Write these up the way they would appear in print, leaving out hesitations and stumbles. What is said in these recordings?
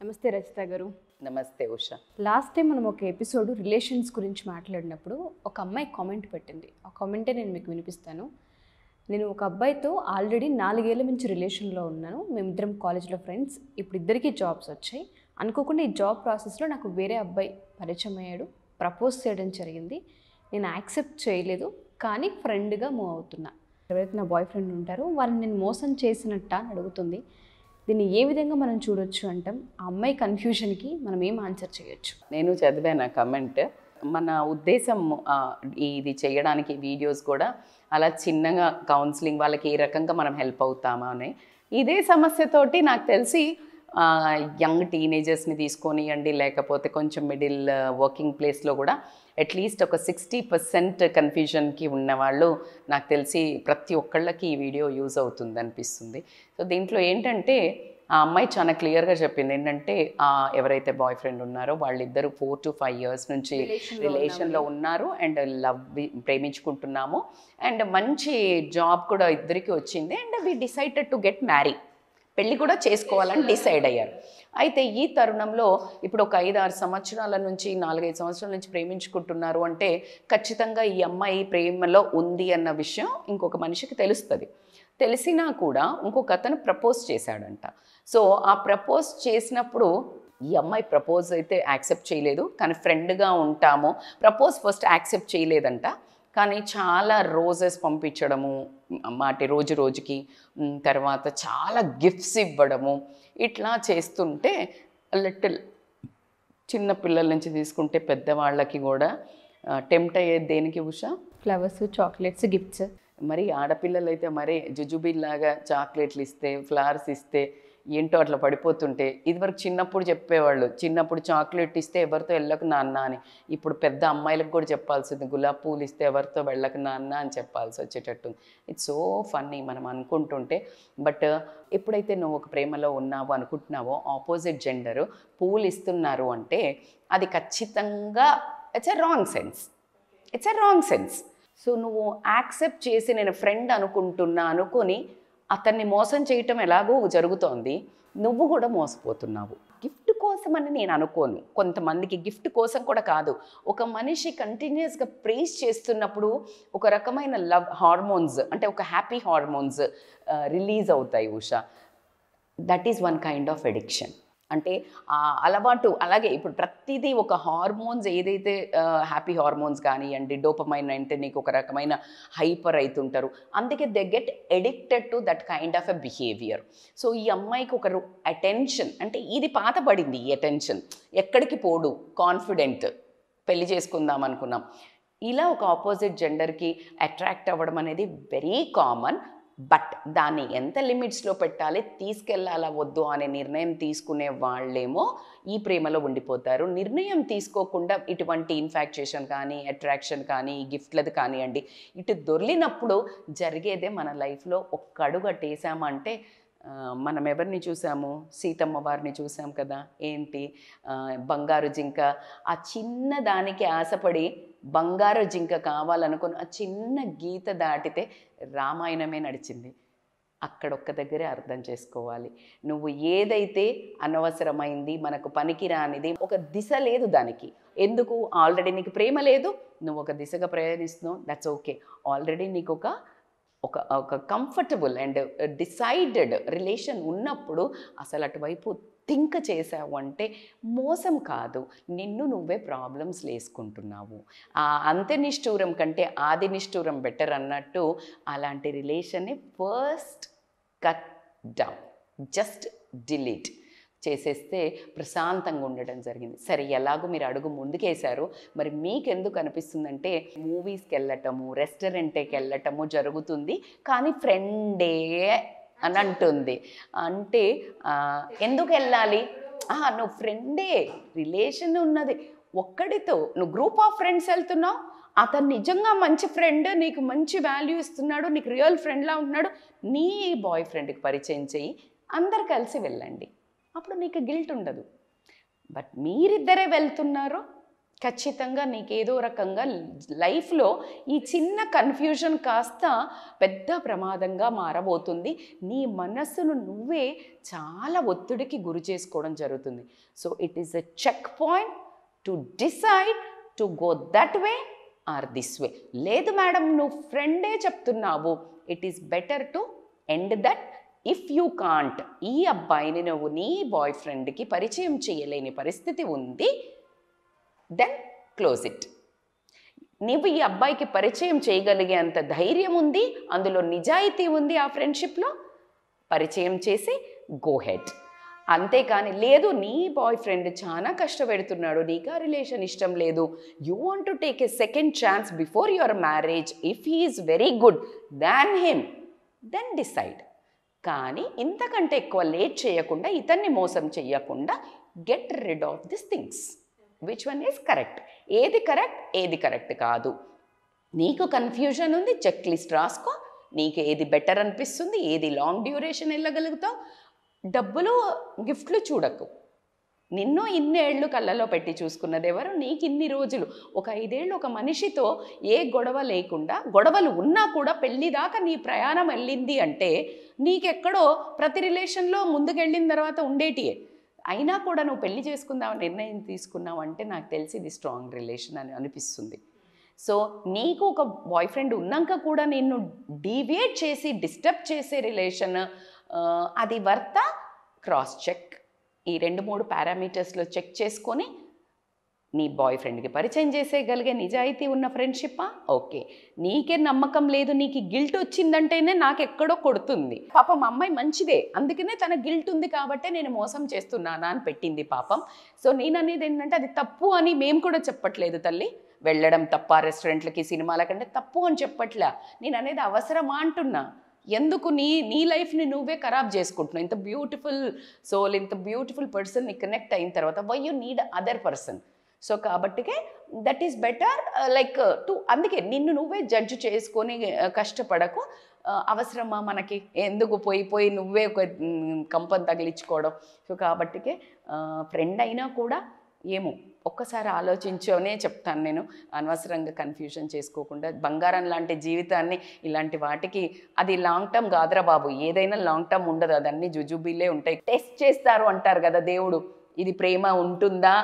నమస్తే రచిత గారు. నమస్తే ఉషా. లాస్ట్ టైం మనం ఒక ఎపిసోడ్ రిలేషన్స్ గురించి మాట్లాడినప్పుడు ఒక అమ్మాయి కామెంట్ పెట్టింది. ఆ కామెంటే నేను మీకు వినిపిస్తాను. నేను ఒక అబ్బాయితో ఆల్రెడీ 4 ఏళ్ల నుంచి రిలేషన్లో ఉన్నాను. మేమిద్దరం కాలేజ్లో ఫ్రెండ్స్. ఇప్పుడు ఇద్దరికీ జాబ్స్ వచ్చాయి. అనుకోకుండా ఈ జాబ్ ప్రాసెస్లో నాకు వేరే అబ్బాయి పరిచయం అయ్యాడు. ప్రపోజ్ చేయడం జరిగింది. నేను యాక్సెప్ట్ చేయలేదు, కానీ ఫ్రెండ్గా మూవ్ అవుతున్నా. ఎవరైతే నా బాయ్ ఫ్రెండ్ ఉంటారో వాళ్ళని నేను మోసం చేసినట్ట అని అడుగుతుంది. దీన్ని ఏ విధంగా మనం చూడొచ్చు అంటాం? ఆ అమ్మాయి కన్ఫ్యూషన్కి మనం ఏం ఆన్సర్ చేయొచ్చు? నేను చదివాను ఆ కమెంట్. మన ఉద్దేశం ఇది చేయడానికి వీడియోస్ కూడా అలా చిన్నగా కౌన్సిలింగ్ వాళ్ళకి ఏ రకంగా మనం హెల్ప్ అవుతామా అని. ఇదే సమస్యతోటి నాకు తెలిసి యంగ్ టీనేజర్స్ని తీసుకొనియండి, లేకపోతే కొంచెం మిడిల్ వర్కింగ్ ప్లేస్లో కూడా అట్లీస్ట్ ఒక 60% కన్ఫ్యూజన్కి ఉన్నవాళ్ళు నాకు తెలిసి ప్రతి ఒక్కళ్ళకి ఈ వీడియో యూజ్ అవుతుంది అనిపిస్తుంది. సో దీంట్లో ఏంటంటే ఆ అమ్మాయి చాలా క్లియర్గా చెప్పింది ఏంటంటే, ఎవరైతే బాయ్ ఫ్రెండ్ ఉన్నారో వాళ్ళిద్దరూ 4 to 5 years నుంచి రిలేషన్లో ఉన్నారు అండ్ ప్రేమించుకుంటున్నాము అండ్ మంచి జాబ్ కూడా ఇద్దరికి వచ్చింది and we decided to get marry, పెళ్ళి కూడా చేసుకోవాలని డిసైడ్ అయ్యారు. అయితే ఈ తరుణంలో ఇప్పుడు ఒక 5-6 సంవత్సరాల నుంచి 4-5 సంవత్సరాల నుంచి ప్రేమించుకుంటున్నారు అంటే ఖచ్చితంగా ఈ అమ్మాయి ప్రేమలో ఉంది అన్న విషయం ఇంకొక మనిషికి తెలుస్తుంది. తెలిసినా కూడా ఇంకొక అతను ప్రపోజ్ చేశాడంట. సో ఆ ప్రపోజ్ చేసినప్పుడు ఈ అమ్మాయి ప్రపోజ్ అయితే యాక్సెప్ట్ చేయలేదు, కానీ ఫ్రెండ్గా ఉంటాము. ప్రపోజ్ ఫస్ట్ యాక్సెప్ట్ చేయలేదంట, కానీ చాలా రోజెస్ పంపించడము, రోజు రోజుకి తర్వాత చాలా గిఫ్ట్స్ ఇవ్వడము, ఇట్లా చేస్తుంటే లిటిల్ చిన్న పిల్లల నుంచి తీసుకుంటే పెద్దవాళ్ళకి కూడా టెంప్ట్ అయ్యేది దేనికి ఉషా? Flowers, chocolates, gifts. మరి ఆడపిల్లలు అయితే మరీ జుజుబిల్లాగా చాక్లెట్లు ఇస్తే, ఫ్లవర్స్ ఇస్తే ఏంటో అట్లా పడిపోతుంటే, ఇదివరకు చిన్నప్పుడు చెప్పేవాళ్ళు, చిన్నప్పుడు చాక్లెట్ ఇస్తే ఎవరితో వెళ్ళకు నాన్న అని. ఇప్పుడు పెద్ద అమ్మాయిలకు కూడా చెప్పాల్సింది, గులాబీ పూలు ఇస్తే ఎవరితో వెళ్ళకు నాన్న అని చెప్పాల్సి వచ్చేటట్టు. ఇట్స్ సో ఫన్నీ మనం అనుకుంటుంటే. బట్ ఎప్పుడైతే నువ్వు ఒక ప్రేమలో ఉన్నావో అనుకుంటున్నావో ఆపోజిట్ జెండరు పూలు ఇస్తున్నారు అంటే అది ఖచ్చితంగా it's a wrong sense. So నువ్వు యాక్సెప్ట్ చేసి నేను ఫ్రెండ్ అనుకొని అతన్ని మోసం చేయటం ఎలాగో జరుగుతోంది, నువ్వు కూడా మోసపోతున్నావు. గిఫ్ట్ కోసం అని నేను అనుకోను. కొంతమందికి గిఫ్ట్ కోసం కూడా కాదు, ఒక మనిషి కంటిన్యూస్గా ప్రేస్ చేస్తున్నప్పుడు ఒక రకమైన లవ్ హార్మోన్స్, అంటే ఒక హ్యాపీ హార్మోన్స్ రిలీజ్ అవుతాయి Usha. That is one kind of addiction. అంటే ఆ అలవాటు అలాగే ఇప్పుడు ప్రతిదీ ఒక హార్మోన్స్ ఏదైతే హ్యాపీ హార్మోన్స్ కానివ్వండి, డోపమైన్ అంటే నీకు ఒక రకమైన హైపర్ అవుతుంటారు, అందుకే they get addicted to that kind of a behaviour. So ఈ అమ్మాయికి ఒకరు అటెన్షన్, అంటే ఇది పాతబడింది, ఈ అటెన్షన్ ఎక్కడికి పోడు, కాన్ఫిడెంట్, పెళ్లి చేసుకుందాం అనుకున్నాం, ఇలా ఒక ఆపోజిట్ జెండర్కి అట్రాక్ట్ అవ్వడం అనేది వెరీ కామన్. బట్ దాన్ని ఎంత లిమిట్స్లో పెట్టాలి, తీసుకెళ్ళాలా వద్దు అనే నిర్ణయం తీసుకునే వాళ్ళేమో ఈ ప్రేమలో ఉండిపోతారు. నిర్ణయం తీసుకోకుండా ఇటువంటి ఇన్ఫాక్చుయేషన్ కానీ, అట్రాక్షన్ కానీ, గిఫ్ట్లది కానివ్వండి, ఇటు దొర్లినప్పుడు జరిగేదే మన లైఫ్లో ఒక్క అడుగు అట్టేసామంటే. మనం ఎవరిని చూసాము? సీతమ్మ వారిని చూసాం కదా. ఏంటి బంగారు జింక, ఆ చిన్న దానికి ఆశపడి బంగారు జింక కావాలనుకుని ఆ చిన్న గీత దాటితే రామాయణమే నడిచింది. అక్కడొక్క దగ్గరే అర్థం చేసుకోవాలి. నువ్వు ఏదైతే అనవసరమైంది, మనకు పనికిరానిది, ఒక దిశ లేదు దానికి. ఎందుకు? ఆల్రెడీ నీకు ప్రేమ లేదు, నువ్వు ఒక దిశగా ప్రయాణిస్తున్నావు, దట్స్ ఓకే. ఆల్రెడీ నీకు ఒక కంఫర్టబుల్ అండ్ డిసైడెడ్ రిలేషన్ ఉన్నప్పుడు అసలు అటువైపు థింక్ చేసావు అంటే మోసం కాదు, నిన్ను నువ్వే ప్రాబ్లమ్స్ వేసుకుంటున్నావు. అంత్య నిష్ఠూరం కంటే ఆది నిష్ఠూరం బెటర్ అన్నట్టు అలాంటి రిలేషన్ని first cut down, just delete చేసేస్తే ప్రశాంతంగా ఉండడం జరిగింది. సరే, ఎలాగో మీరు అడుగు ముందుకేశారు, మరి మీకెందుకు అనిపిస్తుందంటే మూవీస్కి వెళ్ళటము, రెస్టారెంట్కి వెళ్ళటము జరుగుతుంది, కానీ ఫ్రెండే అని అంటుంది. అంటే ఎందుకు వెళ్ళాలి? నువ్వు ఫ్రెండే, రిలేషన్ ఉన్నది ఒక్కడితో, నువ్వు గ్రూప్ ఆఫ్ ఫ్రెండ్స్ వెళ్తున్నావు, అతను నిజంగా మంచి ఫ్రెండ్, నీకు మంచి వాల్యూ ఇస్తున్నాడు, నీకు రియల్ ఫ్రెండ్లా ఉంటున్నాడు, నీ బాయ్ ఫ్రెండ్కి పరిచయం చెయ్యి, అందరు కలిసి వెళ్ళండి, అప్పుడు నీకు గిల్ట్ ఉండదు. బట్ మీరిద్దరే వెళ్తున్నారు ఖచ్చితంగా నీకేదో రకంగా లైఫ్లో ఈ చిన్న కన్ఫ్యూజన్ కాస్త పెద్ద ప్రమాదంగా మారబోతుంది. నీ మనస్సును నువ్వే చాలా ఒత్తిడికి గురి చేసుకోవడం జరుగుతుంది. So it is a checkpoint to decide to go that way or this way. లేదు మేడం నువ్వు ఫ్రెండే చెప్తున్నావు, it is better to end that. If you can't, ఈ అబ్బాయిని నువ్వు నీ బాయ్ ఫ్రెండ్కి పరిచయం చేయలేని పరిస్థితి ఉంది, దెన్ క్లోజ్ ఇట్. నువ్వు ఈ అబ్బాయికి పరిచయం చేయగలిగే అంత ధైర్యం ఉంది, అందులో నిజాయితీ ఉంది, ఆ ఫ్రెండ్షిప్లో పరిచయం చేసి గో హెడ్. అంతేకాని లేదు నీ బాయ్ ఫ్రెండ్ చాలా కష్టపెడుతున్నాడు, నీకు ఆ రిలేషన్ ఇష్టం లేదు, you want to take a second chance before your marriage, if he is very good than him, then decide. కానీ ఇంతకంటే ఎక్కువ లేట్ చేయకుండా, ఇతన్ని మోసం చేయకుండా get rid of this things. Which one is correct, ఏది కరెక్ట్ ఏది కరెక్ట్ కాదు. నీకు కన్ఫ్యూజన్ ఉంది, చెక్ లిస్ట్ రాసుకో, నీకు ఏది బెటర్ అనిపిస్తుంది, ఏది లాంగ్ డ్యూరేషన్ వెళ్ళగలుగుతావు. డబ్బులు గిఫ్ట్లు చూడకు. నిన్ను ఇన్నేళ్ళు కళ్ళలో పెట్టి చూసుకున్నది ఎవరు? నీకు ఇన్ని రోజులు ఒక 5 ఏళ్ళు ఒక మనిషితో ఏ గొడవ లేకుండా, గొడవలు ఉన్నా కూడా పెళ్ళి దాకా నీ ప్రయాణం వెళ్ళింది అంటే నీకెక్కడో ప్రతి రిలేషన్లో ముందుకెళ్ళిన తర్వాత ఉండేటియే. అయినా కూడా నువ్వు పెళ్లి చేసుకుందామని నిర్ణయం తీసుకున్నావు అంటే నాకు తెలిసి ఇది స్ట్రాంగ్ రిలేషన్ అని అనిపిస్తుంది. సో నీకు ఒక బాయ్ ఫ్రెండ్ ఉన్నాక కూడా నిన్ను డీవియేట్ చేసి డిస్టర్బ్ చేసే రిలేషన్ అది వర్త? Cross check. ఈ 2-3 పారామీటర్స్లో చెక్ చేసుకొని నీ బాయ్ ఫ్రెండ్కి పరిచయం చేసేయగలిగే నిజాయితీ ఉన్న ఫ్రెండ్షిప్పా? ఓకే. నీకే నమ్మకం లేదు, నీకు గిల్ట్ వచ్చిందంటేనే నాకు ఎక్కడో కొడుతుంది. పాపం అమ్మాయి మంచిదే, అందుకనే తన గిల్ట్ ఉంది కాబట్టే నేను మోసం చేస్తున్నానా అని పెట్టింది పాపం. సో నేను అనేది ఏంటంటే అది తప్పు అని మేము కూడా చెప్పట్లేదు తల్లి. వెళ్ళడం తప్ప రెస్టారెంట్లకి సినిమాల కంటే తప్పు అని చెప్పట్లా. నేను అనేది అవసరమా అంటున్నా. ఎందుకు నీ లైఫ్ని నువ్వే ఖరాబ్ చేసుకుంటున్నావు? ఇంత బ్యూటిఫుల్ సోల్, ఇంత బ్యూటిఫుల్ పర్సన్ని కనెక్ట్ అయిన తర్వాత why you need other person? So కాబట్టికే that is better like to, అందుకే నిన్ను నువ్వే జడ్జ్ చేసుకొని కష్టపడకు. అవసరమా మనకి? ఎందుకు పోయి నువ్వే ఒక కంపని తగిలించుకోవడం? సో కాబట్టికే ఫ్రెండ్ అయినా కూడా ఏమో ఒక్కసారి ఆలోచించనే చెప్తాను నేను. అనవసరంగా కన్ఫ్యూజన్ చేసుకోకుండా బంగారం లాంటి జీవితాన్ని ఇలాంటి వాటికి, అది లాంగ్ టర్మ్ కాదురా బాబు. ఏదైనా లాంగ్ టర్మ్ ఉండదు, అదన్నీ జుజుబీలే ఉంటాయి. టెస్ట్ చేస్తారు అంటారు కదా దేవుడు, ఇది ప్రేమ ఉంటుందా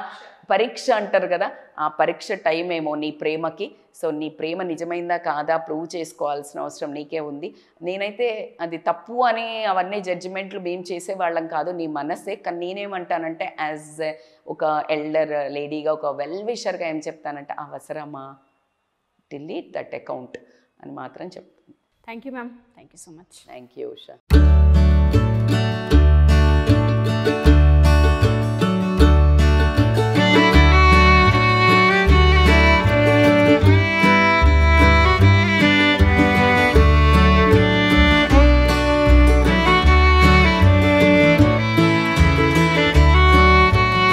పరీక్ష అంటారు కదా, ఆ పరీక్ష టైం ఏమో నీ ప్రేమకి. సో నీ ప్రేమ నిజమైందా కాదా ప్రూవ్ చేసుకోవాల్సిన అవసరం నీకే ఉంది. నేనైతే అది తప్పు అని అవన్నీ జడ్జిమెంట్లు మేము చేసేవాళ్ళం కాదు, నీ మనస్సే. కానీ నేనేమంటానంటే యాజ్ ఒక ఎల్డర్ లేడీగా, ఒక వెల్ విషర్గా ఏం చెప్తానంటే అవసరమా, డిలీట్ దట్ అకౌంట్ అని మాత్రం చెప్తాను. Thank you ma'am. Thank you so much. Thank you Usha.